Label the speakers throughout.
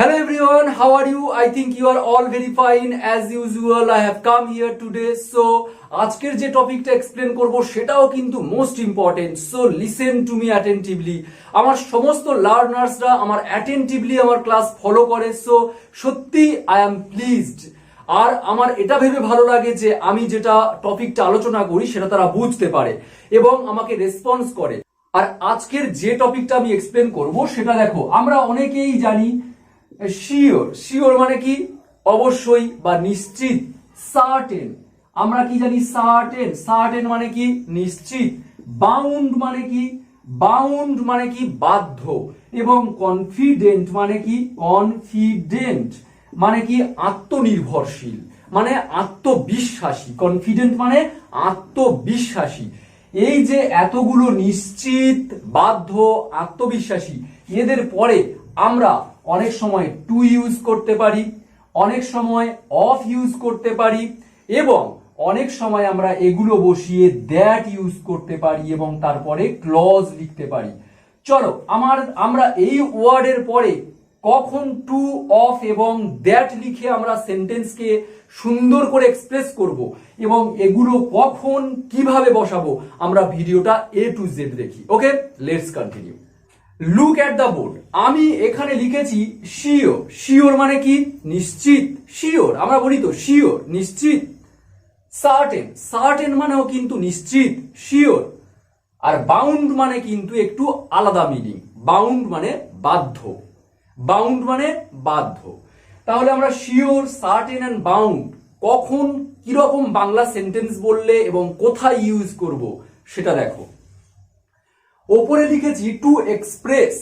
Speaker 1: Hello everyone, how are you? I think you are all very fine as usual. I have come here today. So আজকের যে টপিকটা explain করব সেটাও কিন্তু most important. So listen to me attentively. আমার সমস্ত লার্নার্সরা আমার attentively আমার ক্লাস ফলো করে। সো সত্যি আই অ্যাম প্লিজড। আর আমার এটা ভেবে ভালো লাগে যে আমি যেটা টপিকটা আলোচনা করি সেটা তারা বুঝতে পারে এবং আমাকে রেসপন্স করে। আর আজকের যে টপিকটা আমি এক্সপ্লেন করব সেটা দেখো, আমরা অনেকেই জানি শিওর। শিওর মানে কি? অবশ্যই বা নিশ্চিত। সার্টেন, আমরা কি জানি? সার্টেন। সার্টেন মানে কি? নিশ্চিত। বাউন্ড মানে কি? বাউন্ড মানে কি? বাধ্য। এবং কনফিডেন্ট মানে কি? কনফিডেন্ট মানে কি? আত্মনির্ভরশীল, মানে আত্মবিশ্বাসী। কনফিডেন্ট মানে আত্মবিশ্বাসী। এই যে এতগুলো নিশ্চিত, বাধ্য, আত্মবিশ্বাসী, এদের পরে আমরা অনেক সময় টু ইউজ করতে পারি, অনেক সময় অফ ইউজ করতে পারি এবং অনেক সময় আমরা এগুলো বসিয়ে দ্যাট ইউজ করতে পারি এবং তারপরে ক্লজ লিখতে পারি। চলো আমরা এই ওয়ার্ডের পরে কখন টু, অফ এবং দ্যাট লিখে আমরা সেন্টেন্সকে সুন্দর করে এক্সপ্রেস করব এবং এগুলো কখন কিভাবে বসাবো আমরা ভিডিওটা এ টু জেড দেখি। Okay, let's continue. Look at the board. আমি এখানে লিখেছি শিওর। শিওর মানে কি? নিশ্চিত। শিওর আমরা বলি তো শিওর, নিশ্চিত। সার্টেন, সার্টেন মানেও কিন্তু নিশ্চিত, শিওর। আর বাউন্ড মানে কিন্তু একটু আলাদা মিনিং। বাউন্ড মানে বাধ্য। বাউন্ড মানে বাধ্য। তাহলে আমরা শিওর, সার্টেন এন্ড বাউন্ড কখন কিরকম বাংলা সেন্টেন্স বললে এবং কোথায় ইউজ করব সেটা দেখো। ওপরে লিখেছি to express.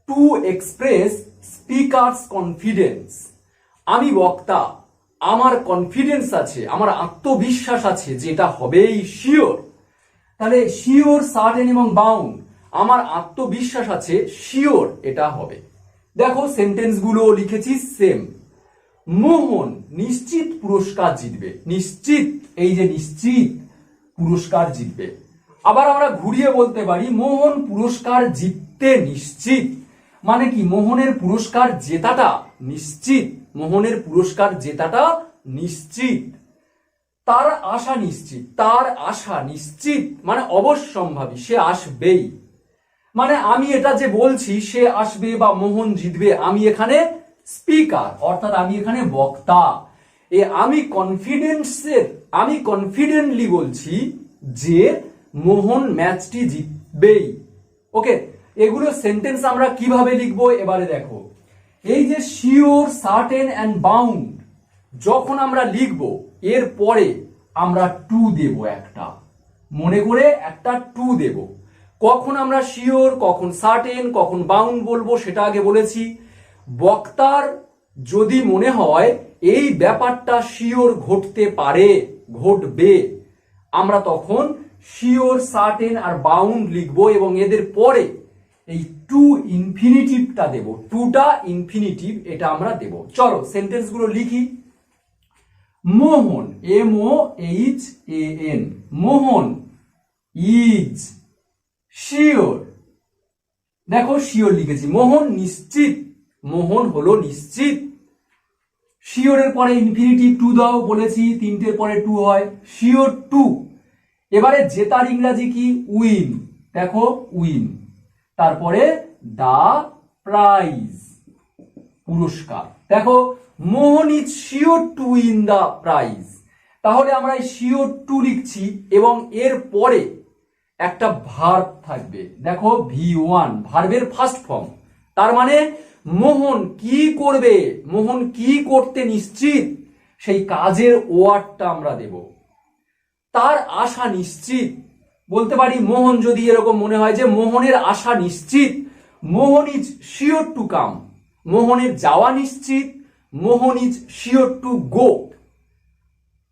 Speaker 1: To express speakers confidence. আমি বক্তা, আমার কনফিডেন্স আছে, আমার আত্মবিশ্বাস আছে যে এটা হবেই শিওর। তাহলে শিওর, সার্টেন এবং বাউন্ড, আমার আত্মবিশ্বাস আছে শিওর এটা হবে। দেখো সেন্টেন্স গুলো লিখেছি সেম। মোহন নিশ্চিত পুরস্কার জিতবে। নিশ্চিত, এই যে নিশ্চিত, পুরস্কার জিতবে। আবার আমরা ঘুরিয়ে বলতে পারি মোহন পুরস্কার জিততে নিশ্চিত। মানে কি? মোহনের পুরস্কার জেতাটা নিশ্চিত। মোহনের পুরস্কার জেতাটা নিশ্চিত। তার আশা নিশ্চিত। তার আশা নিশ্চিত মানে অবশ্যম্ভাবী, সে আসবেই। মানে আমি এটা যে বলছি সে আসবে বা মোহন জিতবে, আমি এখানে স্পিকার, অর্থাৎ আমি এখানে বক্তা। আমি কনফিডেন্টলি বলছি যে মোহন ম্যাচটি জিতবেই। ওকে, এগুলো সেন্টেন্স আমরা কিভাবে লিখবো এবারে দেখো। এই যে শিওর, সার্টেন এন্ড বাউন্ড যখন আমরা লিখবো এর পরে আমরা টু দেব, একটা মনে করে একটা টু দেব। কখন আমরা শিওর, কখন সার্টেন, কখন বাউন্ড বলবো সেটা আগে বলেছি। বক্তার যদি মনে হয় এই ব্যাপারটা শিওর ঘটতে পারে, ঘটবে, আমরা তখন শিওর, সার্টেন আর বাউন্ড লিখবো এবং এদের পরে এই টু ইনফিনিটিভটা দেব। টুটা ইনফিনিটিভ, এটা আমরা দেব। চলো সেন্টেন্স গুলো লিখি। মোহন, MOHAN, মোহন ইজ শিওর। দেখো শিওর লিখেছি। মোহন নিশ্চিত, মোহন হলো নিশ্চিত। শিওরের পরে ইনফিনিটিভ টু দাও বলেছি, তিনটের পরে টু হয়। Sure to. এবারে জেতার ইংরাজি কি? উইন। দেখো উইন। তারপরে দা প্রাইজ, পুরস্কার। দেখো Mohan is sure to win the prize. তাহলে আমরা এই শিওর টু লিখছি এবং এর পরে একটা ভার্ব থাকবে। দেখো V1, ভার্বের ফার্স্ট ফর্ম। তার মানে মোহন কি করবে, মোহন কি করতে নিশ্চিত, সেই কাজের ওয়ার্ডটা আমরা দেব। তার আশা নিশ্চিত বলতে পারি। মোহন যদি এরকম মনে হয় যে মোহনের আশা নিশ্চিত, মোহন ইজ শিওর টু কাম, মোহনের যাওয়া নিশ্চিত, মোহন ইজ শিওর টু গো।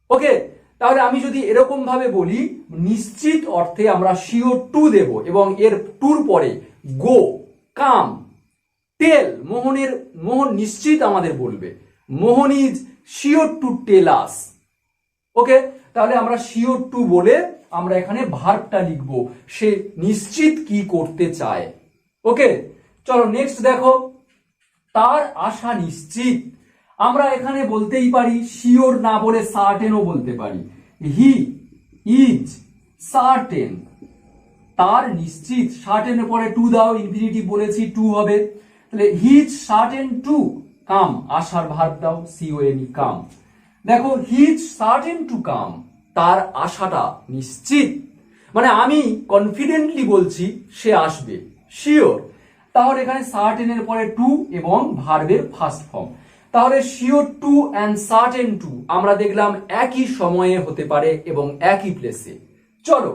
Speaker 1: ওকে, তাহলে আমি যদি এরকম ভাবে বলি নিশ্চিত অর্থে আমরা শিওর টু দেব এবং এর টুর পরে গো, কাম, টেল। মোহন নিশ্চিত আমাদের বলবে, মোহন ইজ শিওর টু টেল আস। ওকে, তাহলে আমরা শিওর টু বলে আমরা এখানে ভার্বটা লিখবো, সে নিশ্চিত কি করতে চায়। ওকে, চলো নেক্সট দেখো। তার আসা নিশ্চিত। আমরা এখানে বলতেই পারি শিওর না বলে সার্টেনও বলতে পারি। হি ইজ সার্টেন, তার নিশ্চিত। সার্টেনের পরে টু দাও, ইনফিনিটিভ বলেছি টু হবে, তাহলে he is certain to come, আসার ভার্ব দাও সিওএম কাম। দেখো he is certain to come, তার আসাটা নিশ্চিত, মানে আমি কনফিডেন্টলি বলছি সে আসবে, শিওর। তাহলে এখানে সার্টেনের পরে টু এবং ভার্বের ফার্স্ট ফর্ম, তাহলে sure to and certain to আমরা দেখলাম একই সময়ে হতে পারে এবং একই প্লেসে। চলো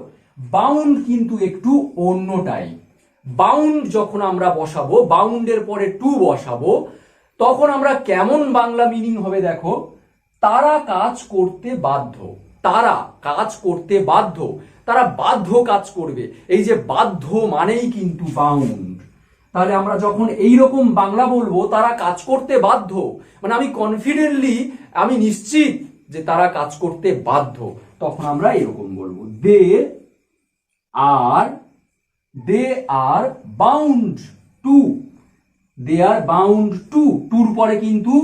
Speaker 1: বাউন্ড কিন্তু একটু অন্য টাইপ। বাউন্ড যখন আমরা বসাবো, বাউন্ডের পরে টু বসাবো, তখন আমরা কেমন বাংলা মিনিং হবে দেখো, তারা কাজ করতে বাধ্য, তারা কাজ করতে বাধ্য, তারা বাধ্য কাজ করবে। এই যে বাধ্য মানেই কিন্তু বাউন্ড। তাহলে আমরা যখন এই রকম বাংলা বলবো তারা কাজ করতে বাধ্য, মানে আমি কনফিডেন্টলি, আমি নিশ্চিত যে তারা কাজ করতে বাধ্য, তখন আমরা এরকম বলবো they are bound to, they are bound to, টুর পরে কিন্তু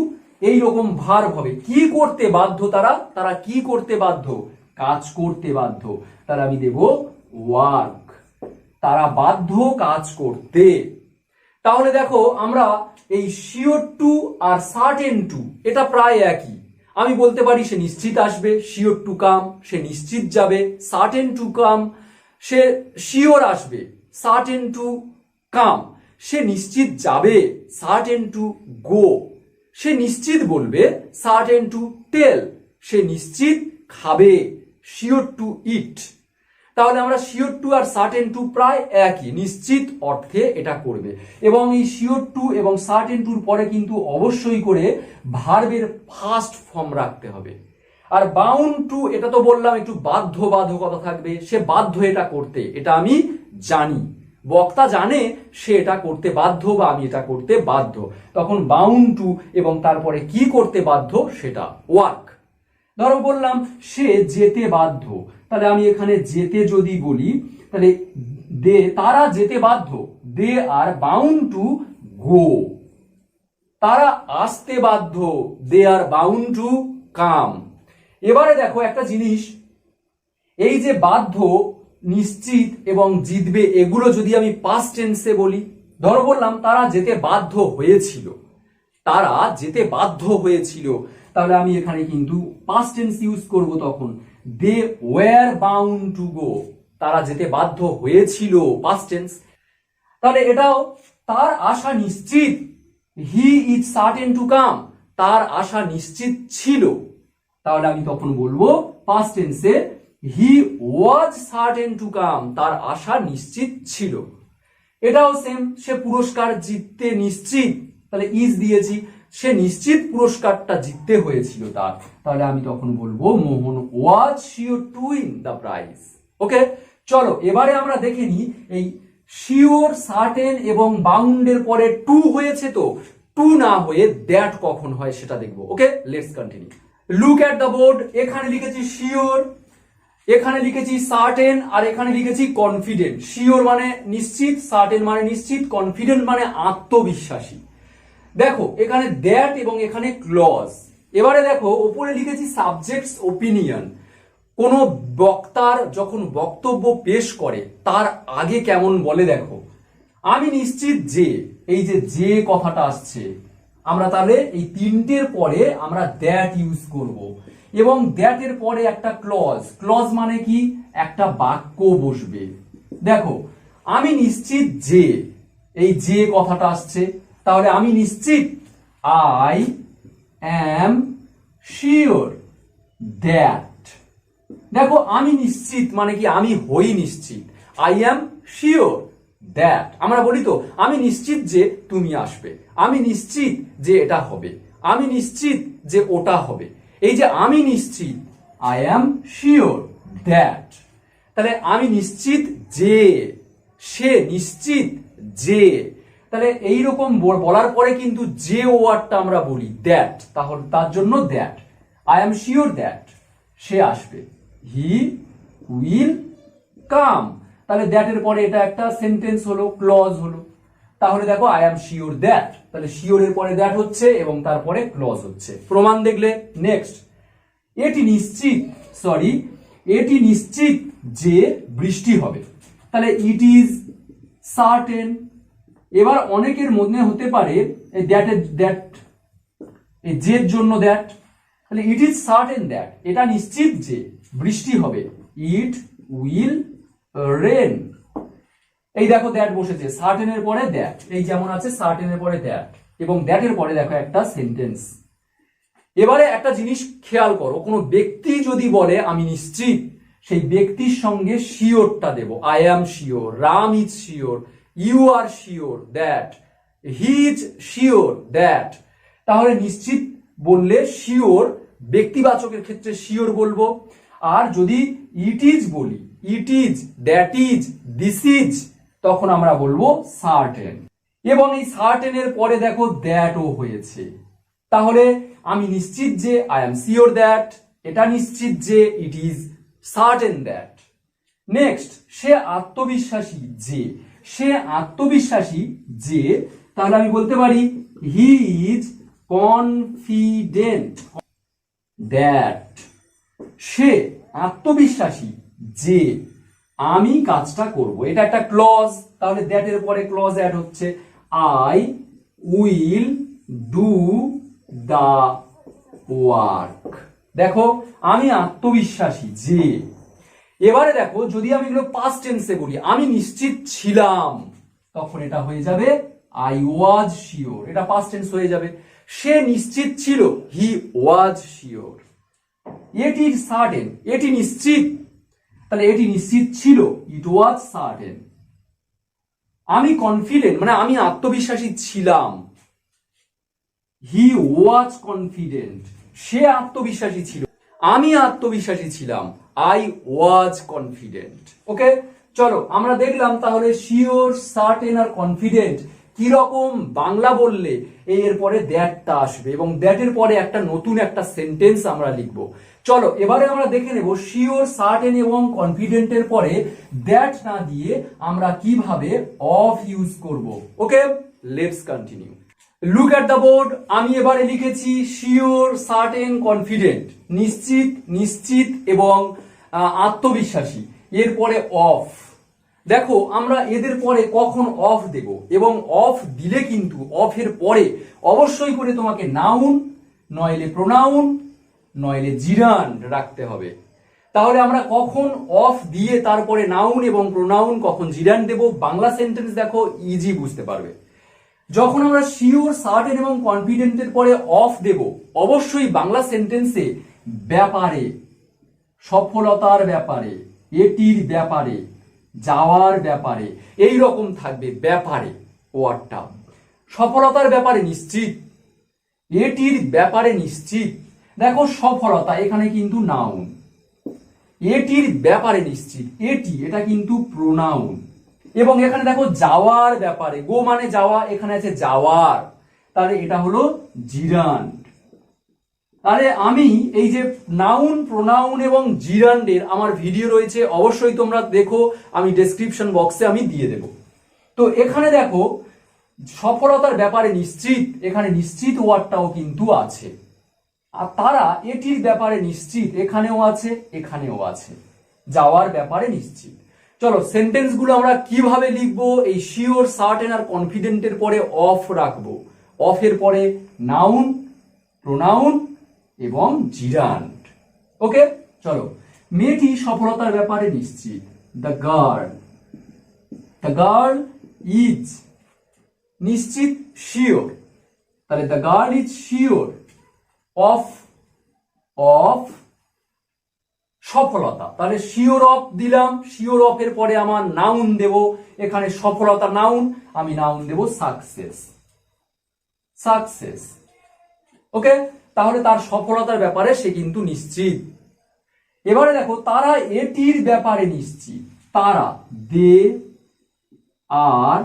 Speaker 1: এইরকম ভার্ব হবে, কি করতে বাধ্য তারা, তারা কি করতে বাধ্য, কাজ করতে বাধ্য। তাহলে আমি দেব ওয়ার্ক, তারা বাধ্য কাজ করতে। তাহলে দেখো আমরা এই শিওর টু আর সার্টেন টু এটা প্রায় একই। আমি বলতে পারি সে নিশ্চিত আসবে, শিওর টু কাম, সে নিশ্চিত যাবে, সার্টেন টু কাম, সে শিওর আসবে, সার্টেন টু কাম, সে নিশ্চিত যাবে, সার্টেন টু গো, সে নিশ্চিত বলবে, সার্টেন টু টেল, সে নিশ্চিত খাবে, শিওর টু ইট। তাহলে আমরা শিওর টু আর সার্টেন টু প্রায় একই, নিশ্চিত অর্থে এটা করবে। এবং এই শিওর টু এবং সার্টেন টুর পরে কিন্তু অবশ্যই করে ভার্বের ফার্স্ট ফর্ম রাখতে হবে। আর বাউন্ড টু এটা তো বললাম একটু বাধ্যবাধকতা থাকবে, সে বাধ্য এটা করতে, এটা আমি জানি, বক্তা জানে সে এটা করতে বাধ্য বা আমি এটা করতে বাধ্য, তখন বাউন্ড টু এবং তারপরে কি করতে বাধ্য সেটা ওয়ার্ক। ধরো বললাম সে যেতে বাধ্য, তাহলে আমি এখানে যেতে যদি বলি, তাহলে দে তারা যেতে বাধ্য, দে আর বাউন্ড টু গো। তারা আসতে বাধ্য, দে আর বাউন্ড টু কাম। এবারে দেখো একটা জিনিস, এই যে বাধ্য, নিশ্চিত এবং জিতবে, এগুলো যদি আমি পাস্ট টেন্সে বলি, ধরো বললাম তারা যেতে বাধ্য হয়েছিল, তারা যেতে বাধ্য হয়েছিল, তাহলে আমি এখানে কিন্তু পাস্ট টেন্স ইউজ করব, তখন they were bound to go, তারা যেতে বাধ্য হয়েছিল, পাস্ট টেন্স। তাহলে এটাও তার আশা নিশ্চিত, he is certain to come, তার আশা নিশ্চিত ছিল, তাহলে আমি তখন বলবো পাস্ট টেন্সে হি ওয়াজ সার্টেন টু কাম, তার আশা নিশ্চিত ছিল। এটাও সেম, সে পুরস্কার জিততে নিশ্চিত, তাহলে ইজ দিয়েছি, সে নিশ্চিত পুরস্কারটা জিততে হয়েছিল তার, তাহলে আমি তখন বলবো Mohan was sure to win the prize. Okay, চলো এবারে আমরা দেখে নিই এই শিওর, সার্টেন এবং বাউন্ডের পরে টু হয়েছে, তো টু না হয়ে দ্যাট কখন হয় সেটা দেখবো। Okay, let's continue. Look at the board, এখানে লিখেছি শিওর, এখানে লিখেছি সার্টেন, আর এখানে লিখেছি কনফিডেন্ট। শিওর মানে নিশ্চিত, সার্টেন মানে নিশ্চিত, কনফিডেন্ট মানে আত্মবিশ্বাসী। দেখো এখানে দ্যাট এবং এখানে ক্লজ। এবারে দেখো উপরে লিখেছি সাবজেক্টস ওপিনিয়ন। কোন বক্তার যখন বক্তব্য পেশ করে তার আগে কেমন বলে, দেখো আমি নিশ্চিত যে, এই যে কথাটা আসছে, আমরা তাহলে এই তিনটের পরে আমরা দ্যাট ইউজ করব, এবং দ্যাটের পরে একটা ক্লজ। ক্লজ মানে কি, একটা বাক্য বসবে। দেখো আমি নিশ্চিত যে, এই যে কথাটা আসছে, তাহলে আমি নিশ্চিত, আই অ্যাম শিওর দ্যাট। দেখো আমি নিশ্চিত মানে কি, আমি হই নিশ্চিত, আই অ্যাম শিওর দ্যাট। আমরা বলি তো আমি নিশ্চিত যে তুমি আসবে, আমি নিশ্চিত যে এটা হবে, আমি নিশ্চিত যে ওটা হবে। এই যে আমি নিশ্চিত, আই অ্যাম শিওর দ্যাট, তাহলে আমি নিশ্চিত যে, সে নিশ্চিত যে, তাহলে এইরকম বলার পরে কিন্তু যে ওয়ার্ডটা আমরা বলি দ্যাট, তাহলে তার জন্য that, I am sure that, সে আসবে, হি উইল কাম। তাহলে দ্যাটের পরে এটা একটা সেন্টেন্স হলো, ক্লজ হলো। তাহলে দেখো আই অ্যাম শিওর দ্যাট, তাহলে শিওর এর পরে দ্যাট হচ্ছে এবং তারপরে ক্লজ হচ্ছে। প্রমাণ দেখলে নেক্সট, এটি নিশ্চিত যে বৃষ্টি হবে, তাহলে ইট ইজ সার্টেন। এবার অনেকের মনে হতে পারে দ্যাট এই জের জন্য দ্যাট, তাহলে ইট ইজ সার্টেন দ্যাট, এটা নিশ্চিত যে বৃষ্টি হবে, ইট উইল রেন। এই দেখো দ্যাট বসেছে, সার্টেনের পরে দ্যাট, এই যেমন আছে সার্টেনের পরে দ্যাট এবং দ্যাটের পরে দেখো একটা সেন্টেন্স। এবারে একটা জিনিস খেয়াল করো, কোনো ব্যক্তি যদি বলে আমি নিশ্চিত, সেই ব্যক্তির সঙ্গে শিওরটা দেব, I am sure, Ram is sure, you are sure that, he is sure that. তাহলে নিশ্চিত বললে শিওর, ব্যক্তিবাচকের ক্ষেত্রে শিওর বলবো। আর যদি ইট ইজ বলি, it is, that is, this is, তখন আমরা বলবো সার্টেন। এবং এই সার্টেনের পরে দেখো দ্যাটও হয়েছে, তাহলে আমি নিশ্চিত যে আই এম শিওর দ্যাট, এটা নিশ্চিত যে it is certain that. Next, সে আত্মবিশ্বাসী যে, তাহলে আমি বলতে পারি হি ইজ কনফিডেন্ট দ্যাট, সে আত্মবিশ্বাসী যে আমি কাজটা করব, এটা একটা ক্লজ, তাহলে দ্যাট এর পরে ক্লজ অ্যাড হচ্ছে, I will do the work. দেখো আমি আত্মবিশ্বাসী যে। এবারে দেখো যদি আমি এগুলো পাস্ট টেন্সে বলি, আমি নিশ্চিত ছিলাম, তখন এটা হয়ে যাবে আই ওয়াজ শিওর, এটা পাস্ট টেন্স হয়ে যাবে। সে নিশ্চিত ছিল, হি ওয়াজ শিওর। এটি সার্টেন, এটি নিশ্চিত, তাহলে এটি নিশ্চিত ছিল, ইট ওয়াজ সার্টেন। আমি কনফিডেন্ট, মানে আমি আত্মবিশ্বাসী ছিলাম, হি ওয়াজ কনফিডেন্ট। সে আত্মবিশ্বাসী ছিল, আমি আত্মবিশ্বাসী ছিলাম, আই ওয়াজ কনফিডেন্ট। ওকে, চলো আমরা দেখলাম তাহলে শিওর, সার্টেন আর কনফিডেন্ট কিরকম বাংলা বললে এর পরে দ্যাটটা আসবে এবং দ্যাটের পরে একটা নতুন একটা সেন্টেন্স আমরা লিখবো। চলো এবারে আমরা দেখে নেব শিওর, সার্টেন এবং কনফিডেন্টের পরে দ্যাট না দিয়ে আমরা কিভাবে অফ ইউজ করব। Okay, let's continue. Look at the board. আমি এবারে লিখেছি শিওর, সার্টেন, কনফিডেন্ট, নিশ্চিত এবং আত্মবিশ্বাসী। এরপরে অফ। দেখো আমরা এদের পরে কখন অফ দেব এবং অফ দিলে কিন্তু অফের পরে অবশ্যই করে তোমাকে নাউন নইলে প্রোনাউন নইলে জিরান্ড রাখতে হবে। তাহলে আমরা কখন অফ দিয়ে তারপরে নাউন এবং প্রোনাউন কখন জিরান্ড দেব, বাংলা সেন্টেন্স দেখো ইজি বুঝতে পারবে। যখন আমরা শিওর, সার্টেন এবং কনফিডেন্টের পরে অফ দেব, অবশ্যই বাংলা সেন্টেন্সে ব্যাপারে, সফলতার ব্যাপারে, এটির ব্যাপারে, যাওয়ার ব্যাপারে, এই রকম থাকবে ব্যাপারে ওয়ার্ডটা। সফলতার ব্যাপারে নিশ্চিত, এটির ব্যাপারে নিশ্চিত। দেখো সফলতা এখানে কিন্তু নাউন, এটির ব্যাপারে নিশ্চিত, এটি এটা কিন্তু প্রোনাউন। এবং এখানে দেখো যাওয়ার ব্যাপারে, গো মানে যাওয়া, এখানে আছে যাওয়ার, তাহলে এটা হলো জিরান্ড। তাহলে আমি এই যে নাউন, প্রোনাউন এবং জিরান্ডের আমার ভিডিও রয়েছে, অবশ্যই তোমরা দেখো, আমি ডেসক্রিপশন বক্সে আমি দিয়ে দেব। তো এখানে দেখো সফলতার ব্যাপারে নিশ্চিত, এখানে নিশ্চিত ওয়ার্ডটাও কিন্তু আছে। আর তারা এটির ব্যাপারে নিশ্চিত, এখানেও আছে, এখানেও আছে, যাওয়ার ব্যাপারে নিশ্চিত। চলো সেন্টেন্স গুলো আমরা কিভাবে লিখবো, এই শিওর, সার্টেন আর কনফিডেন্টের পরে অফ রাখবো, অফের পরে নাউন, প্রোনাউন এবং জিরান্ড। ওকে, চলো। মেয়েটি সফলতার ব্যাপারে নিশ্চিত, দ্য গার্ল ইজ নিশ্চিত, শিওর, তাহলে the girl is sure of সফলতা। তাহলে শিওর অফ দিলাম, শিওর অফ এর পরে আমার নাউন দেব, এখানে সফলতা নাউন, আমি নাউন দেব সাকসেস। ওকে, তাহলে তার সফলতার ব্যাপারে সে কিন্তু নিশ্চিত। এবারে দেখো তারা এটির ব্যাপারে নিশ্চিত, তারা, দে আর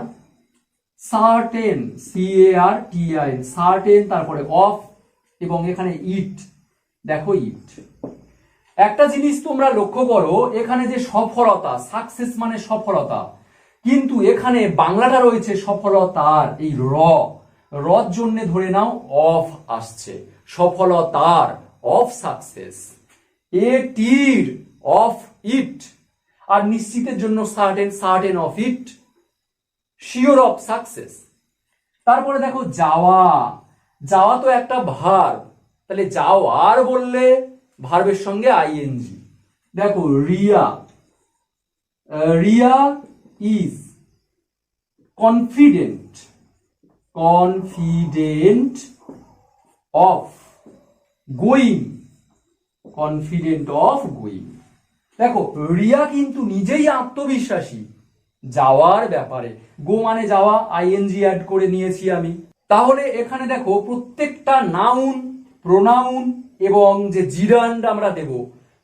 Speaker 1: সার্টেন, CARTAIN, সার্টেন, তারপরে অফ এবং এখানে ইট, দেখো ইট। একটা জিনিস তোমরা লক্ষ্য করো, এখানে যে সফলতা, সাকসেস মানে সফলতা, কিন্তু এখানে বাংলাটা রয়েছে সফলতার, এই রর জন্য ধরে নাও অফ আসছে, সফলতার, অফ সাকসেস, এটির, অফ ইট, আর নিশ্চিতের জন্য certain, certain of it, sure of success. তারপরে দেখো যাওয়া, যাওয়া তো একটা ভার্ব, তাহলে যাওয়ার বললে ভার্বের সঙ্গে আইএনজি। দেখো Riya, Riya is confident, confident of going, confident of going. দেখো রিয়া কিন্তু নিজেই আত্মবিশ্বাসী যাওয়ার ব্যাপারে, গো মানে যাওয়া, আইএনজি অ্যাড করে নিয়েছি আমি। তাহলে এখানে দেখো প্রত্যেকটা নাউন, প্রোনাউন এবং যে জিরান্ড আমরা দেব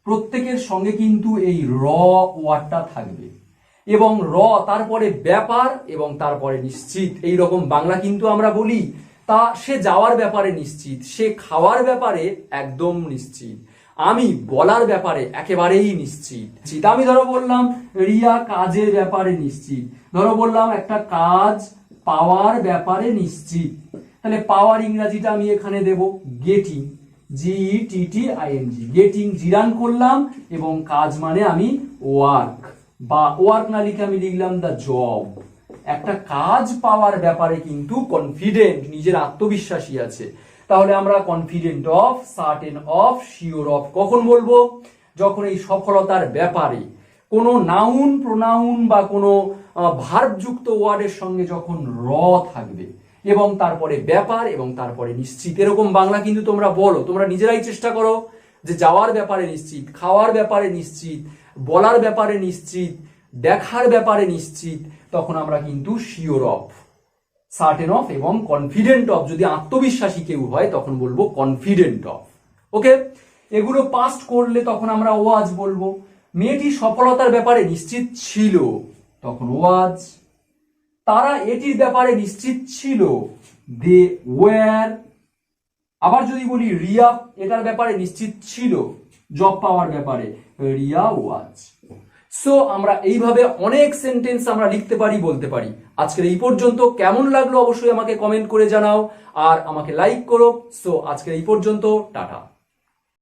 Speaker 1: প্রত্যেকের সঙ্গে কিন্তু এই র ওয়ার্ডটা থাকবে, এবং র তারপরে ব্যাপার এবং তারপরে নিশ্চিত, এই রকম বাংলা কিন্তু আমরা বলি। তা সে যাওয়ার ব্যাপারে নিশ্চিত, সে খাওয়ার ব্যাপারে একদম নিশ্চিত, আমি বলার ব্যাপারে একেবারেই নিশ্চিত। আমি ধরো বললাম রিয়া কাজের ব্যাপারে নিশ্চিত, ধরো বললাম একটা কাজ পাওয়ার ব্যাপারে নিশ্চিত, তাহলে পাওয়ার ইংরাজিটা আমি এখানে দেব গেটিং, GETTING, গেটিং জিরান করলাম, এবং কাজ মানে আমি ওয়ার্ক, বা ওয়ার্ক না লিখে আমি লিখলাম দ্য জব। একটা কাজ পাওয়ার ব্যাপারে কিন্তু কনফিডেন্ট, নিজের আত্মবিশ্বাসী আছে। তাহলে আমরা confident of, certain of, sure of কখন বলবো? যখন এই সফলতার ব্যাপারে কোনো নাউন, প্রোনাউন বা কোনো ভার্বযুক্ত ওয়ার্ডের সঙ্গে যখন র থাকবে এবং তারপরে ব্যাপার এবং তারপরে নিশ্চিত। এরকম বাংলা কিন্তু তোমরা বলো, তোমরা নিজেরাই চেষ্টা করো যে যাওয়ার ব্যাপারে নিশ্চিত, খাওয়ার ব্যাপারে নিশ্চিত, বলার ব্যাপারে নিশ্চিত, দেখার ব্যাপারে নিশ্চিত, তখন আমরা কিন্তু শিওর অফ, সার্টেন অফ এবং কনফিডেন্ট অফ, যদি আত্মবিশ্বাসী কেউ হয় তখন বলবো কনফিডেন্ট অফ। ওকে, এগুলো পাস্ট করলে তখন আমরা ওয়াজ বলবো। মেয়েটি সফলতার ব্যাপারে নিশ্চিত ছিল, তখন ওয়াজ। তারা এটির ব্যাপারে নিশ্চিত ছিল, দে ওয়্যার। আবার যদি বলি রিয়া এটার ব্যাপারে নিশ্চিত ছিল, জব পাওয়ার ব্যাপারে, রিয়া ওয়াজ। সো আমরা এইভাবে অনেক সেন্টেন্স আমরা লিখতে পারি, বলতে পারি। আজকের এই পর্যন্ত। কেমন লাগলো অবশ্যই আমাকে কমেন্ট করে জানাও, আর আমাকে লাইক করো। সো আজকের এই পর্যন্ত, টাটা।